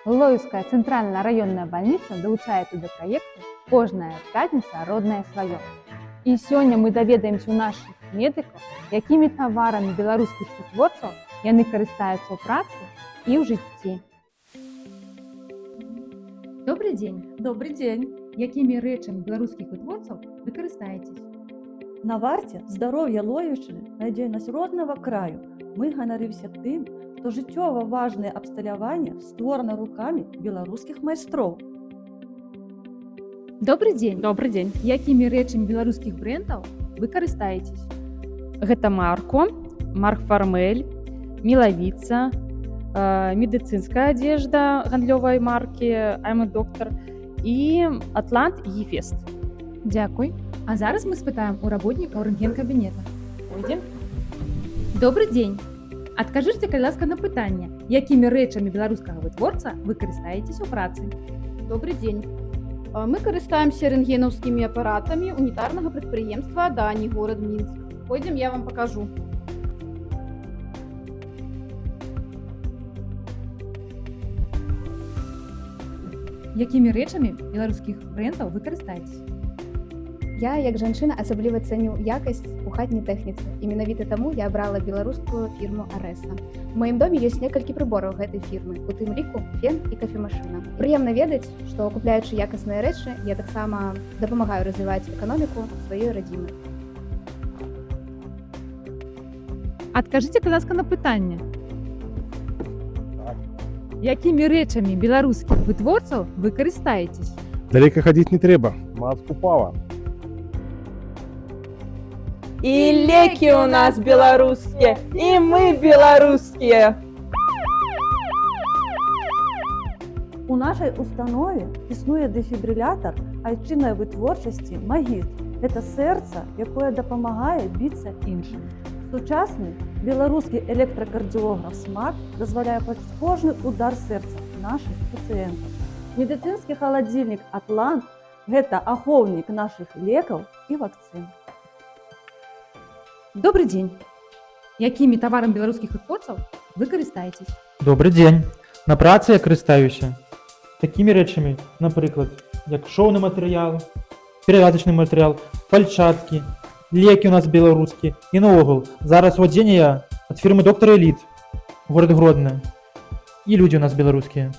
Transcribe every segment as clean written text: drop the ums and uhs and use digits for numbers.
Лоевская центральная районная больница долучаецца да праекту «Кожная пятница роднае сваё». І сёння мы даведаемся ў нашых медыкаў, якімі таварамі беларускіх вытворцаў яны карыстаюцца ў працы і ў жыцці. Добрый дзень. Добрый день! Якімі рэчамі беларускіх вытворцаў вы карыстаецесь? На варте здоров'я Лоевщини, надійність родного краю. Ми ганарымся тим, што жыццёва важнае абсталяванне створана руками беларускіх майстроў. Добрый дзень. Добрый день. Якімі рэчамі беларускіх брэндаў вы карыстаецесь? Гэта Марко, Марк Фармель, Мілавіца, медыцынская адзежда гандлёвай маркі I'm a Doctor і Атлант і Ефест. Дзякуй. А зараз мы спытаем у работнікаў рэнтген-кабінета. Пойдзем. Добрый дзень. Адкажыце, калі ласка, на пытанне, якімі рэчамі беларускага вытворца вы карыстаецесь у працы? Добрый день. Мы карыстаемся рентгеновскими аппаратами унитарного предприемства Адани, город Минск. Пойдем, я вам покажу. Якімі рэчамі беларускіх брэндаў вы карыстаецесь? Я, як жанчына, асабліва цэню якасць у хатняй тэхніцы. І менавіта таму я абрала беларускую фірму Арэса. У маім доме ёсць некалькі прыбораў гэтай фірмы, у тым ліку фен і кафемашына. Прыемна ведаць, што купляючы якасныя рэчы, я таксама дапамагаю развіваць эканоміку сваёй радзімы. Адкажыце, калі ласка, на пытанне. Якімі рэчамі беларускіх вытворцаў вы карыстаецесь? Далеко ходить не трэба, маску пава. І лекі у нас беларускія, і мы беларускія. У нашай установе існуе дэфібрылятар айчыннай вытворчасці «Магіст». Гэта сэрца, якое дапамагае біцца іншым. Сучасны беларускі электракардыограф «Смарт» дазваляе бачыць кожны удар сэрца нашых пацыентаў. Медыцынскі халадзільнік «Атлант» – гэта ахоўнік нашых лекаў і вакцын. Добрый дзень. Якімі таварамі беларускіх вытворцаў вы карыстаецесь? Добрый дзень. На працы я карыстаюся такімі рэчамі, напрыклад, як шоўны матэрыял, перавязачны матэрыял, пальчаткі, лекі у нас беларускія і наогул. Зараз у адзенні я ад фірмы Доктор Эліт, горад Гродны. І людзі у нас беларускія.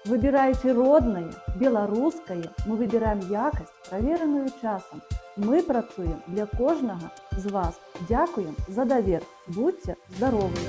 Выбираючи роднае, беларускае, мы выбираем якасць, правераную часам. Мы працуем для кожнага з вас. Дзякуем за давер. Будьце здаровыя!